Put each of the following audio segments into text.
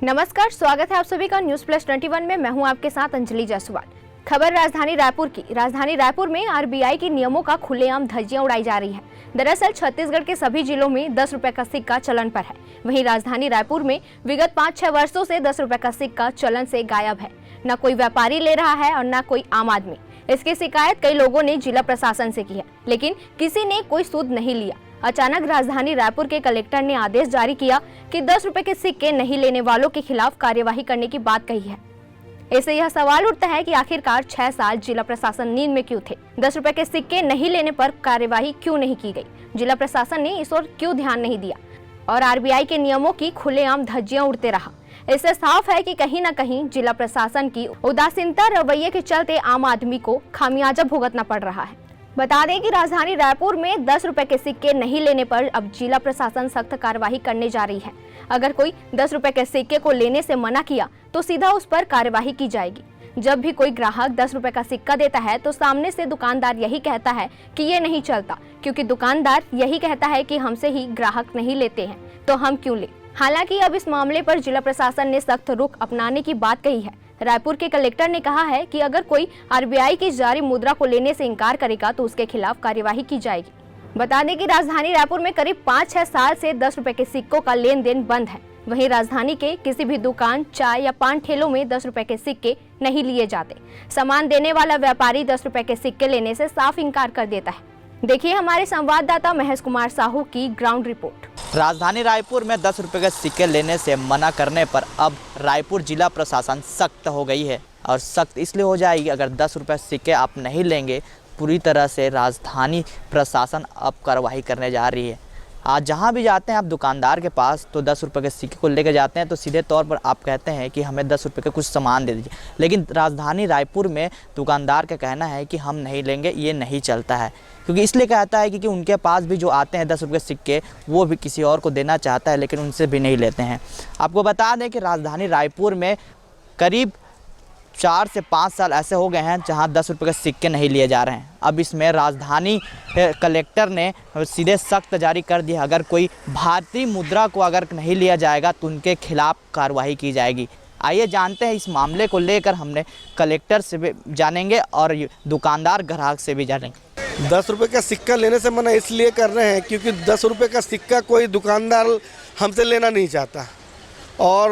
नमस्कार, स्वागत है आप सभी का न्यूज प्लस 21 में। मैं हूं आपके साथ अंजलि जायसवाल। खबर राजधानी रायपुर की। राजधानी रायपुर में आरबीआई के नियमों का खुलेआम धज्जियां उड़ाई जा रही है। दरअसल छत्तीसगढ़ के सभी जिलों में 10 रुपए का सिक्का चलन पर है। वहीं राजधानी रायपुर में विगत 5-6 वर्षों से 10 रुपए का सिक्का चलन से गायब है। न कोई व्यापारी ले रहा है और न कोई आम आदमी। इसकी शिकायत कई लोगों ने जिला प्रशासन से की है, लेकिन किसी ने कोई सूद नहीं लिया। अचानक राजधानी रायपुर के कलेक्टर ने आदेश जारी किया कि 10 रुपए के सिक्के नहीं लेने वालों के खिलाफ कार्यवाही करने की बात कही है। इससे यह सवाल उठता है कि आखिरकार 6 साल जिला प्रशासन नींद में क्यों थे? 10 रुपए के सिक्के नहीं लेने पर कार्यवाही क्यों नहीं की गई? जिला प्रशासन ने इस ओर क्यों ध्यान नहीं दिया और आरबीआई के नियमों की खुलेआम धज्जियां उड़ते रहा? इससे साफ है कि कहीं न कहीं जिला प्रशासन की उदासीनता रवैये के चलते आम आदमी को खामियाजा भुगतना पड़ रहा है। बता दें कि राजधानी रायपुर में 10 रुपए के सिक्के नहीं लेने पर अब जिला प्रशासन सख्त कार्रवाई करने जा रही है। अगर कोई 10 रुपए के सिक्के को लेने से मना किया तो सीधा उस पर कार्यवाही की जाएगी। जब भी कोई ग्राहक 10 रुपए का सिक्का देता है तो सामने से दुकानदार यही कहता है कि ये नहीं चलता, क्योंकि दुकानदार यही कहता है कि हमसे ही ग्राहक नहीं लेते हैं तो हम क्यों ले। हालांकि अब इस मामले पर जिला प्रशासन ने सख्त रुख अपनाने की बात कही है। रायपुर के कलेक्टर ने कहा है कि अगर कोई आरबीआई की जारी मुद्रा को लेने से इनकार करेगा तो उसके खिलाफ कार्यवाही की जाएगी। बता दें कि राजधानी रायपुर में करीब 5-6 साल से 10 रुपए के सिक्कों का लेन देन बंद है। वहीं राजधानी के किसी भी दुकान, चाय या पान ठेलों में 10 रुपए के सिक्के नहीं लिए जाते। सामान देने वाला व्यापारी 10 रुपए के सिक्के लेने से साफ इनकार कर देता है। देखिए हमारे संवाददाता महेश कुमार साहू की ग्राउंड रिपोर्ट। राजधानी रायपुर में 10 रुपए के सिक्के लेने से मना करने पर अब रायपुर जिला प्रशासन सख्त हो गई है और सख्त इसलिए हो जाएगी अगर 10 रुपए सिक्के आप नहीं लेंगे। पूरी तरह से राजधानी प्रशासन अब कार्रवाई करने जा रही है। आज जहाँ भी जाते हैं आप दुकानदार के पास तो 10 रुपए के सिक्के को लेकर जाते हैं तो सीधे तौर पर आप कहते हैं कि हमें 10 रुपए के कुछ सामान दे दीजिए, लेकिन राजधानी रायपुर में दुकानदार का कहना है कि हम नहीं लेंगे, ये नहीं चलता है। क्योंकि इसलिए कहता है कि उनके पास भी जो आते हैं 10 रुपए के सिक्के वो भी किसी और को देना चाहता है, लेकिन उनसे भी नहीं लेते हैं। आपको बता दें कि राजधानी रायपुर में करीब 4 से 5 साल ऐसे हो गए हैं जहां 10 रुपए के सिक्के नहीं लिए जा रहे हैं। अब इसमें राजधानी कलेक्टर ने सीधे सख्त जारी कर दिया, अगर कोई भारतीय मुद्रा को अगर नहीं लिया जाएगा तो उनके खिलाफ कार्रवाई की जाएगी। आइए जानते हैं इस मामले को लेकर हमने कलेक्टर से भी जानेंगे और दुकानदार ग्राहक से भी जानेंगे। 10 रुपये का सिक्का लेने से मना इसलिए कर रहे हैं क्योंकि 10 रुपये का सिक्का कोई दुकानदार हमसे लेना नहीं चाहता और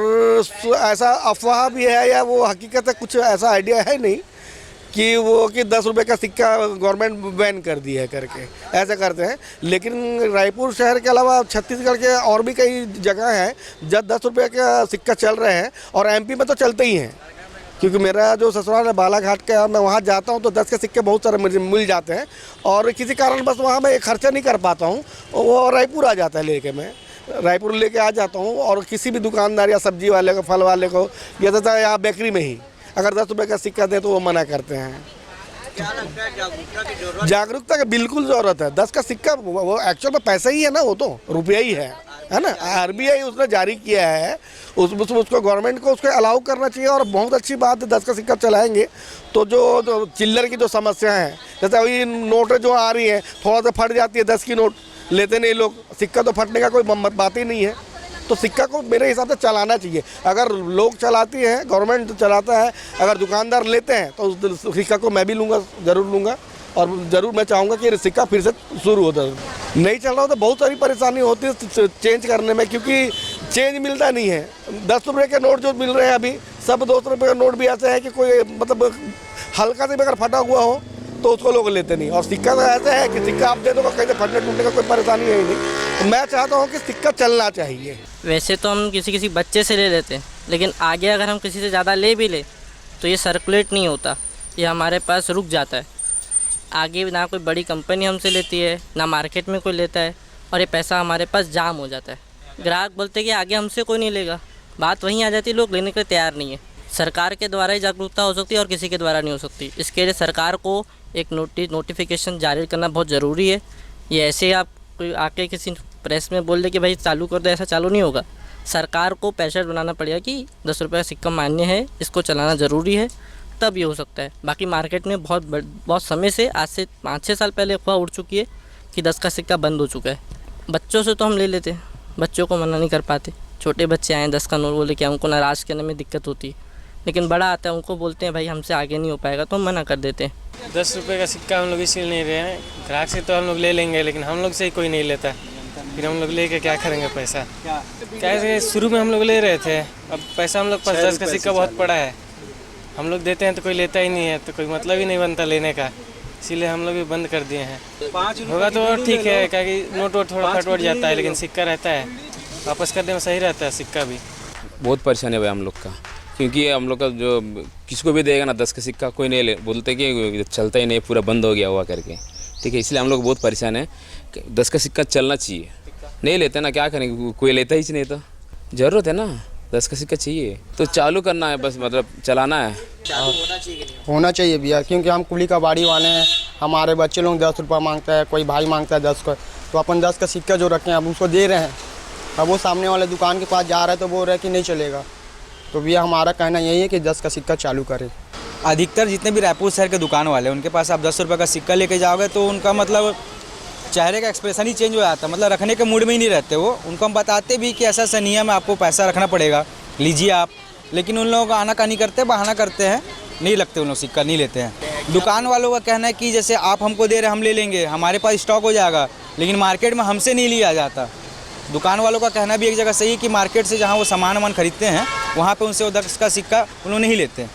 ऐसा अफवाह भी है या वो हकीकत है, कुछ ऐसा आइडिया है नहीं कि 10 रुपये का सिक्का गवर्नमेंट बैन कर दिया है करके ऐसा करते हैं। लेकिन रायपुर शहर के अलावा छत्तीसगढ़ के और भी कई जगह हैं जब 10 रुपये का सिक्का चल रहे हैं और एमपी में तो चलते ही हैं, क्योंकि मेरा जो ससुराल है बालाघाट का, मैं वहाँ जाता हूँ तो 10 के सिक्के बहुत सारे मुझे मिल जाते हैं और किसी कारण बस वहाँ मैं खर्चा नहीं कर पाता हूँ, वो रायपुर आ जाता है लेके, मैं रायपुर लेके आ जाता हूँ। और किसी भी दुकानदार या सब्जी वाले को, फल वाले को या तो यहाँ बेकरी में ही अगर 10 रुपये का सिक्का दें तो वो मना करते हैं। क्या लगता है जागरूकता की बिल्कुल ज़रूरत है। 10 का सिक्का वो एक्चुअल में पैसा ही है ना, वो तो रुपया ही है ना। आरबीआई उसने जारी किया है, उसको गवर्नमेंट को उसको अलाउ करना चाहिए और बहुत अच्छी बात है। 10 का सिक्का चलाएंगे तो जो चिल्लर की जो समस्या है, जैसे अभी नोट जो आ रही है थोड़ा सा फट जाती है, 10 की नोट लेते नहीं लोग, सिक्का तो फटने का कोई बात ही नहीं है। तो सिक्का को मेरे हिसाब से चलाना चाहिए। अगर लोग चलाती हैं, गवर्नमेंट चलाता है, अगर दुकानदार लेते हैं तो उस सिक्का को मैं भी लूँगा, ज़रूर लूँगा और ज़रूर मैं चाहूँगा कि सिक्का फिर से शुरू होता है। नहीं चल रहा हो तो बहुत सारी परेशानी होती है चेंज करने में, क्योंकि चेंज मिलता नहीं है। 10 रुपये के नोट जो मिल रहे हैं अभी सब 2 रुपये का नोट भी ऐसे है कि कोई मतलब हल्का से भी अगर फटा हुआ हो तो उसको लोग लेते नहीं। और सिक्का तो ऐसा है कि सिक्का आप दे दो, कहीं से फटने टूटने का कोई परेशानी है ही नहीं। तो मैं चाहता हूँ कि सिक्का चलना चाहिए। वैसे तो हम किसी बच्चे से ले लेते हैं, लेकिन आगे अगर हम किसी से ज़्यादा ले भी ले तो ये सर्कुलेट नहीं होता, ये हमारे पास रुक जाता है। आगे ना कोई बड़ी कंपनी हमसे लेती है, ना मार्केट में कोई लेता है और ये पैसा हमारे पास जाम हो जाता है। ग्राहक बोलते हैं कि आगे हमसे कोई नहीं लेगा, बात वहीं आ जाती है, लोग लेने के लिए तैयार नहीं है। सरकार के द्वारा ही जागरूकता हो सकती है और किसी के द्वारा नहीं हो सकती। इसके लिए सरकार को एक नोटिफिकेशन जारी करना बहुत ज़रूरी है। ये ऐसे आप कोई आके किसी प्रेस में बोल दे कि भाई चालू कर दे, ऐसा चालू नहीं होगा। सरकार को प्रेशर बनाना पड़ेगा कि 10 रुपये का सिक्का मान्य है, इसको चलाना ज़रूरी है, तब ये हो सकता है। बाकी मार्केट में बहुत समय से, आज से 5-6 साल पहले अफवाह उड़ चुकी है कि 10 का सिक्का बंद हो चुका है। बच्चों से तो हम ले लेते हैं, बच्चों को मना नहीं कर पाते, छोटे बच्चे आए 10 का नोट बोले कि हमको नाराज़ करने में दिक्कत होती है, लेकिन बड़ा आता है उनको बोलते हैं भाई हमसे आगे नहीं हो पाएगा, तो हम मना कर देते हैं। 10 रुपये का सिक्का हम लोग इसलिए नहीं रहे हैं, ग्राहक से तो हम लोग ले लेंगे, लेकिन हम लोग से ही कोई नहीं लेता, फिर हम लोग लेके क्या करेंगे पैसा। कैसे शुरू में हम लोग ले रहे थे, अब पैसा हम लोग पास 10 का सिक्का बहुत पड़ा है, हम लोग देते हैं तो कोई लेता ही नहीं है, तो कोई मतलब ही नहीं बनता लेने का, इसीलिए हम लोग भी बंद कर दिए हैं। होगा तो ठीक है, क्या कि नोट वोट थोड़ा फट जाता है, लेकिन सिक्का रहता है, वापस करने में सही रहता है सिक्का भी। बहुत परेशानी है भाई हम लोग का, क्योंकि हम लोग का जो किसको भी देगा ना 10 का सिक्का कोई नहीं ले, बोलते कि चलता ही नहीं, पूरा बंद हो गया हुआ करके, ठीक है। इसलिए हम लोग बहुत परेशान है। 10 का सिक्का चलना चाहिए, नहीं लेते ना क्या करेंगे, कोई लेता ही नहीं, तो ज़रूरत है ना 10 का सिक्का चाहिए, तो चालू करना है बस, मतलब चलाना है। होना चाहिए भैया, क्योंकि हम कुली का बाड़ी वाले हैं, हमारे बच्चे लोग 10 रुपये मांगता है, कोई भाई मांगता है 10 का, तो अपन 10 का सिक्का जो रखे हैं अब उसको दे रहे हैं, अब वो सामने वाले दुकान के पास जा रहा है तो बोल रहा है कि नहीं चलेगा, तो भैया हमारा कहना यही है कि 10 का सिक्का चालू करें। अधिकतर जितने भी रायपुर शहर के दुकान वाले हैं उनके पास आप 10 रुपये का सिक्का लेके जाओगे तो उनका मतलब चेहरे का एक्सप्रेशन ही चेंज हो जाता है, मतलब रखने के मूड में ही नहीं रहते वो। उनको हम बताते भी कि ऐसा नियम है, आपको पैसा रखना पड़ेगा, लीजिए आप, लेकिन उन लोगों का आनाकानी करते, बहाना करते हैं, नहीं लगते उन लोग सिक्का, नहीं लेते हैं। दुकान वालों का कहना है कि जैसे आप हमको दे रहे हैं हम ले लेंगे, हमारे पास स्टॉक हो जाएगा, लेकिन मार्केट में हमसे नहीं लिया जाता। दुकान वालों का कहना भी एक जगह सही है कि मार्केट से जहाँ वो सामान खरीदते हैं वहाँ पे उनसे वो 10 का सिक्का उन लोग नहीं लेते,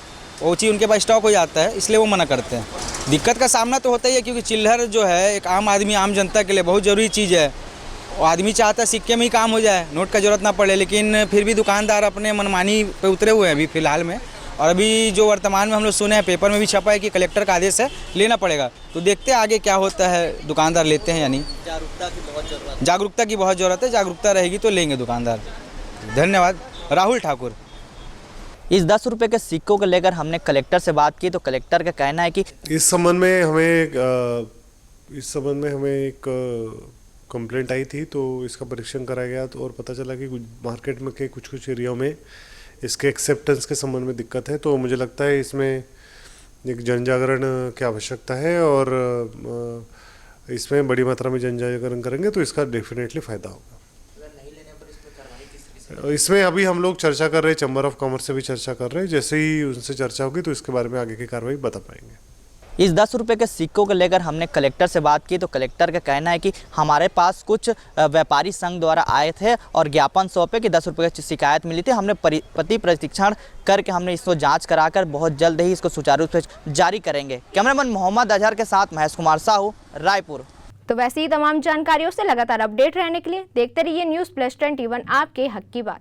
वो चीज़ उनके पास स्टॉक हो जाता है, इसलिए वो मना करते हैं। दिक्कत का सामना तो होता ही है, क्योंकि चिल्लर जो है एक आम आदमी, आम जनता के लिए बहुत ज़रूरी चीज़ है। वो आदमी चाहता है सिक्के में ही काम हो जाए, नोट का ज़रूरत ना पड़े, लेकिन फिर भी दुकानदार अपने मनमानी पे उतरे हुए हैं अभी फ़िलहाल में। और अभी जो वर्तमान में हम लोग सुने हैं, पेपर में भी छपा है कि कलेक्टर का आदेश है, लेना पड़ेगा, तो देखते हैं आगे क्या होता है, दुकानदार लेते हैं या नहीं। जागरूकता की बहुत ज़रूरत है, जागरूकता रहेगी तो लेंगे दुकानदार। धन्यवाद। राहुल ठाकुर। इस 10 रुपये के सिक्कों को लेकर हमने कलेक्टर से बात की, तो कलेक्टर का कहना है कि इस संबंध में हमें एक कंप्लेंट आई थी, तो इसका परीक्षण कराया गया, तो और पता चला कि मार्केट में के कुछ एरियाओं में इसके एक्सेप्टेंस के संबंध में दिक्कत है। तो मुझे लगता है इसमें एक जन जागरण की आवश्यकता है, और इसमें बड़ी मात्रा में जन जागरण करेंगे तो इसका डेफिनेटली फ़ायदा होगा। इसमें अभी हम लोग चर्चा कर रहे हैं, चैम्बर ऑफ कॉमर्स से भी चर्चा कर रहे हैं, जैसे ही उनसे चर्चा होगी तो इसके बारे में आगे की कार्रवाई बता पाएंगे। इस 10 रुपये के सिक्कों को लेकर हमने कलेक्टर से बात की, तो कलेक्टर का कहना है कि हमारे पास कुछ व्यापारी संघ द्वारा आए थे और ज्ञापन सौंपे कि 10 रुपये की शिकायत मिली थी। हमने प्रति परीक्षण करके हमने इसको जांच कराकर बहुत जल्द ही इसको सुचारू रूप से जारी करेंगे। कैमरामैन मोहम्मद अजहर के साथ महेश कुमार साहू, रायपुर। तो वैसे ही तमाम जानकारियों से लगातार अपडेट रहने के लिए देखते रहिए न्यूज़ प्लस 21, आपके हक की बात।